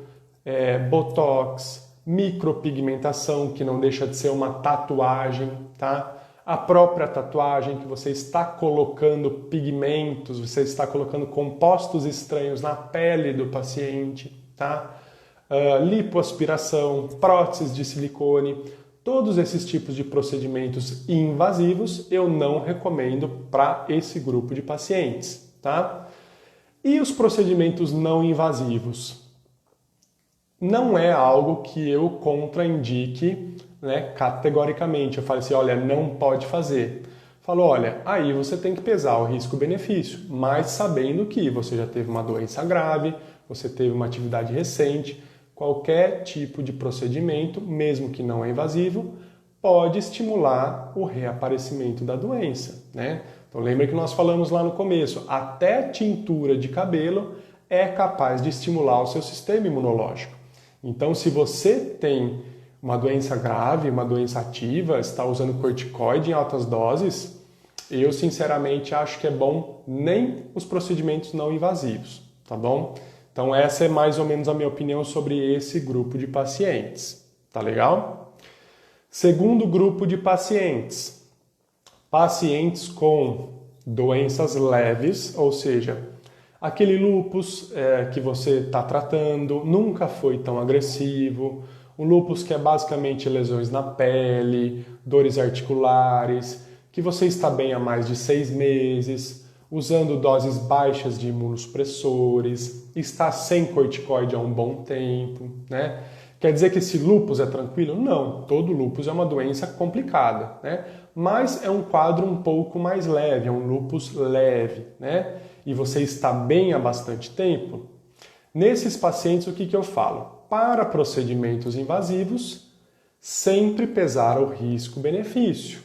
botox, micropigmentação, que não deixa de ser uma tatuagem, tá? A própria tatuagem que você está colocando pigmentos, você está colocando compostos estranhos na pele do paciente, tá? Lipoaspiração, próteses de silicone, todos esses tipos de procedimentos invasivos eu não recomendo para esse grupo de pacientes, tá? E os procedimentos não invasivos? Não é algo que eu contraindique, né, categoricamente. Eu falo assim, olha, não pode fazer. Falo, olha, aí você tem que pesar o risco-benefício, mas sabendo que você já teve uma doença grave, você teve uma atividade recente, qualquer tipo de procedimento, mesmo que não é invasivo, pode estimular o reaparecimento da doença, né? Então lembra que nós falamos lá no começo, até tintura de cabelo é capaz de estimular o seu sistema imunológico. Então, se você tem uma doença grave, uma doença ativa, está usando corticoide em altas doses, eu sinceramente acho que é bom nem os procedimentos não invasivos, tá bom? Então essa é mais ou menos a minha opinião sobre esse grupo de pacientes, tá legal? Segundo grupo de pacientes, pacientes com doenças leves, ou seja, aquele lúpus que você está tratando nunca foi tão agressivo, um lúpus que é basicamente lesões na pele, dores articulares, que você está bem há mais de 6 meses, usando doses baixas de imunossupressores, está sem corticoide há um bom tempo, né? Quer dizer que esse lúpus é tranquilo? Não, todo lúpus é uma doença complicada, né? Mas é um quadro um pouco mais leve, é um lúpus leve, né? E você está bem há bastante tempo. Nesses pacientes, o que eu falo? Para procedimentos invasivos, sempre pesar o risco-benefício.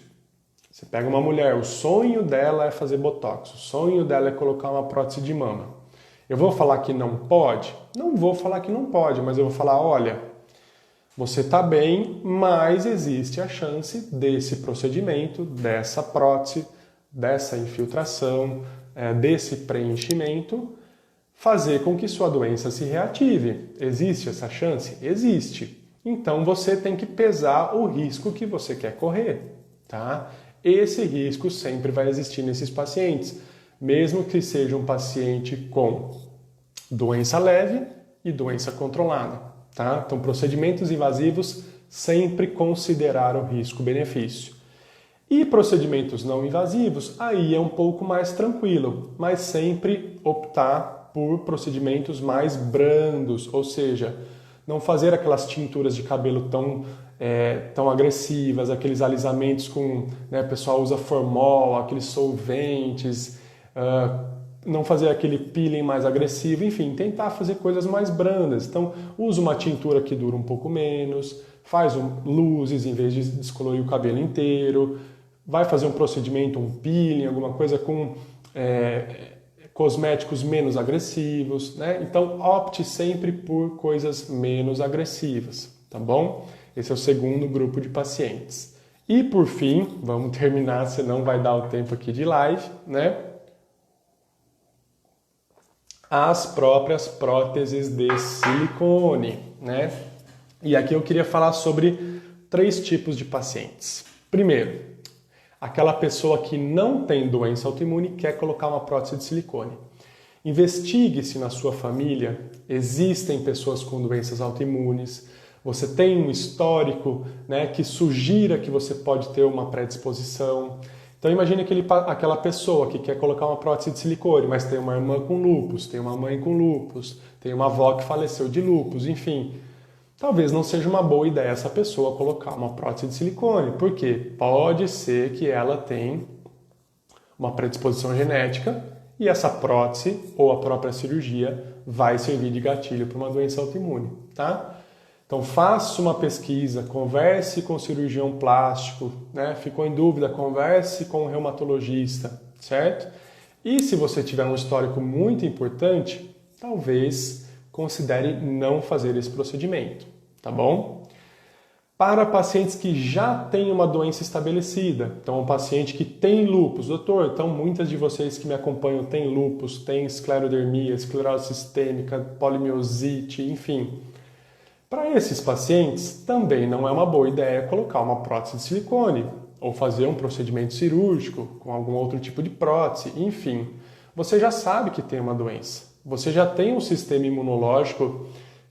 Você pega uma mulher, o sonho dela é fazer botox, o sonho dela é colocar uma prótese de mama. Eu vou falar que não pode? Não vou falar que não pode, mas eu vou falar, olha, você está bem, mas existe a chance desse procedimento, dessa prótese, dessa infiltração, desse preenchimento, fazer com que sua doença se reative. Existe essa chance? Existe. Então você tem que pesar o risco que você quer correr, tá? Esse risco sempre vai existir nesses pacientes, mesmo que seja um paciente com doença leve e doença controlada, tá? Então procedimentos invasivos, sempre considerar o risco-benefício. E procedimentos não invasivos, aí é um pouco mais tranquilo, mas sempre optar por procedimentos mais brandos, ou seja, não fazer aquelas tinturas de cabelo tão agressivas, aqueles alisamentos com, né, o pessoal usa formol, aqueles solventes, não fazer aquele peeling mais agressivo, enfim, tentar fazer coisas mais brandas. Então, usa uma tintura que dura um pouco menos, faz luzes em vez de descolorir o cabelo inteiro, vai fazer um procedimento, um peeling, alguma coisa com cosméticos menos agressivos, né? Então, opte sempre por coisas menos agressivas, tá bom? Esse é o segundo grupo de pacientes. E, por fim, vamos terminar, senão vai dar o tempo aqui de live, né? As próprias próteses de silicone, né? E aqui eu queria falar sobre 3 tipos de pacientes. Primeiro, aquela pessoa que não tem doença autoimune e quer colocar uma prótese de silicone. Investigue se na sua família existem pessoas com doenças autoimunes, você tem um histórico, né, que sugira que você pode ter uma predisposição. Então imagine aquela pessoa que quer colocar uma prótese de silicone, mas tem uma irmã com lúpus, tem uma mãe com lúpus, tem uma avó que faleceu de lúpus, enfim. Talvez não seja uma boa ideia essa pessoa colocar uma prótese de silicone, porque pode ser que ela tenha uma predisposição genética e essa prótese ou a própria cirurgia vai servir de gatilho para uma doença autoimune, tá? Então faça uma pesquisa, converse com o cirurgião plástico, né? Ficou em dúvida, converse com o reumatologista, certo? E se você tiver um histórico muito importante, talvez considere não fazer esse procedimento, tá bom? Para pacientes que já têm uma doença estabelecida, então um paciente que tem lúpus, doutor, então muitas de vocês que me acompanham têm lúpus, têm esclerodermia, esclerose sistêmica, polimiosite, enfim. Para esses pacientes também não é uma boa ideia colocar uma prótese de silicone ou fazer um procedimento cirúrgico com algum outro tipo de prótese, enfim. Você já sabe que tem uma doença. Você já tem um sistema imunológico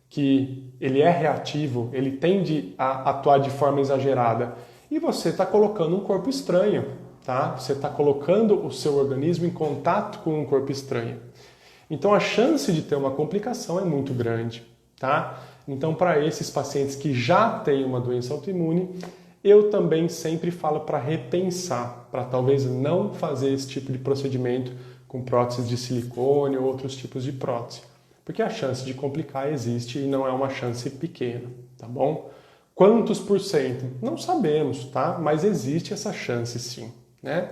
que ele é reativo, ele tende a atuar de forma exagerada e você está colocando um corpo estranho, tá? Você está colocando o seu organismo em contato com um corpo estranho. Então a chance de ter uma complicação é muito grande, tá? Então para esses pacientes que já têm uma doença autoimune, eu também sempre falo para repensar, para talvez não fazer esse tipo de procedimento com próteses de silicone ou outros tipos de prótese. Porque a chance de complicar existe e não é uma chance pequena, tá bom? Quantos por cento? Não sabemos, tá? Mas existe essa chance sim, né?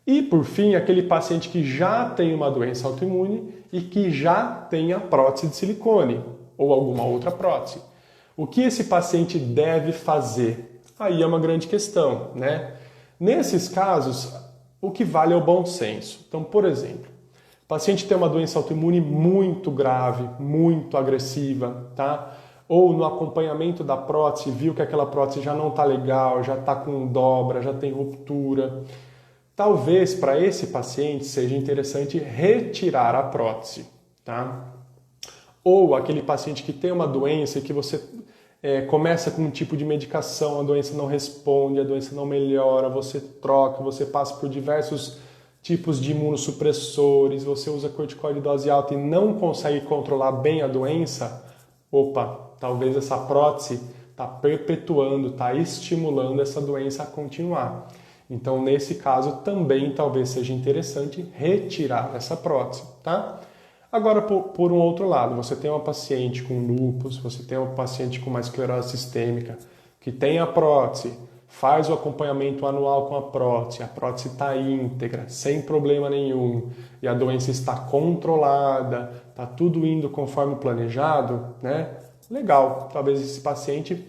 E por fim, aquele paciente que já tem uma doença autoimune e que já tem a prótese de silicone ou alguma outra prótese. O que esse paciente deve fazer? Aí é uma grande questão, né? Nesses casos, o que vale é o bom senso. Então, por exemplo, o paciente tem uma doença autoimune muito grave, muito agressiva, tá? Ou no acompanhamento da prótese, viu que aquela prótese já não está legal, já está com dobra, já tem ruptura. Talvez para esse paciente seja interessante retirar a prótese, tá? Ou aquele paciente que tem uma doença e que você começa com um tipo de medicação, a doença não responde, a doença não melhora, você troca, você passa por diversos tipos de imunossupressores, você usa corticoide dose alta e não consegue controlar bem a doença, opa, talvez essa prótese está perpetuando, está estimulando essa doença a continuar. Então, nesse caso, também talvez seja interessante retirar essa prótese, tá? Agora, por um outro lado, você tem uma paciente com lúpus, você tem uma paciente com uma esclerose sistêmica, que tem a prótese, faz o acompanhamento anual com a prótese está íntegra, sem problema nenhum, e a doença está controlada, está tudo indo conforme planejado, né? Legal, talvez esse paciente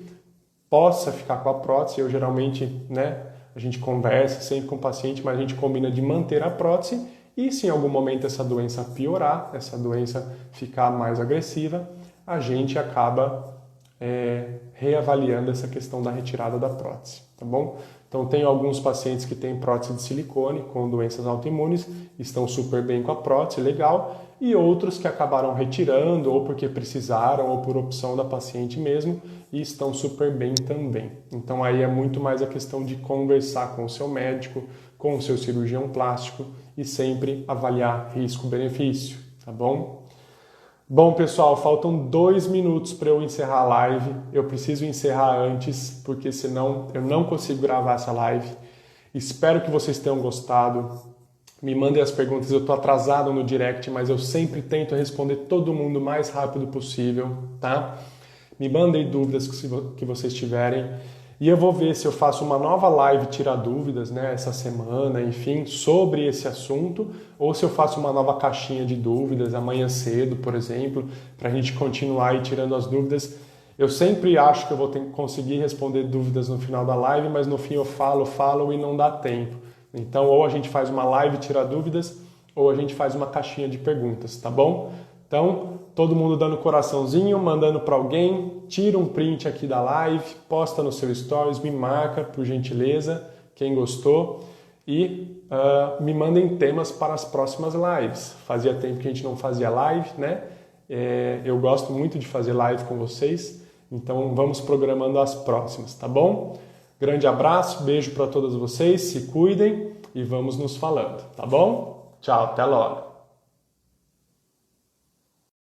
possa ficar com a prótese. Eu geralmente, né, a gente conversa sempre com o paciente, mas a gente combina de manter a prótese e se em algum momento essa doença piorar, essa doença ficar mais agressiva, a gente acaba reavaliando essa questão da retirada da prótese, tá bom? Então, tenho alguns pacientes que têm prótese de silicone com doenças autoimunes, estão super bem com a prótese, legal, e outros que acabaram retirando ou porque precisaram ou por opção da paciente mesmo e estão super bem também. Então, aí é muito mais a questão de conversar com o seu médico, com o seu cirurgião plástico e sempre avaliar risco-benefício, tá bom? Bom, pessoal, faltam 2 minutos para eu encerrar a live. Eu preciso encerrar antes, porque senão eu não consigo gravar essa live. Espero que vocês tenham gostado. Me mandem as perguntas, eu estou atrasado no direct, mas eu sempre tento responder todo mundo o mais rápido possível, tá? Me mandem dúvidas que vocês tiverem. E eu vou ver se eu faço uma nova live tirar dúvidas, né, essa semana, enfim, sobre esse assunto, ou se eu faço uma nova caixinha de dúvidas amanhã cedo, por exemplo, para a gente continuar aí tirando as dúvidas. Eu sempre acho que eu vou conseguir responder dúvidas no final da live, mas no fim eu falo e não dá tempo. Então, ou a gente faz uma live tirar dúvidas, ou a gente faz uma caixinha de perguntas, tá bom? Então, todo mundo dando coraçãozinho, mandando para alguém, tira um print aqui da live, posta no seu stories, me marca, por gentileza, quem gostou, e me mandem temas para as próximas lives. Fazia tempo que a gente não fazia live, né? Eu gosto muito de fazer live com vocês, então vamos programando as próximas, tá bom? Grande abraço, beijo para todos vocês, se cuidem e vamos nos falando, tá bom? Tchau, até logo!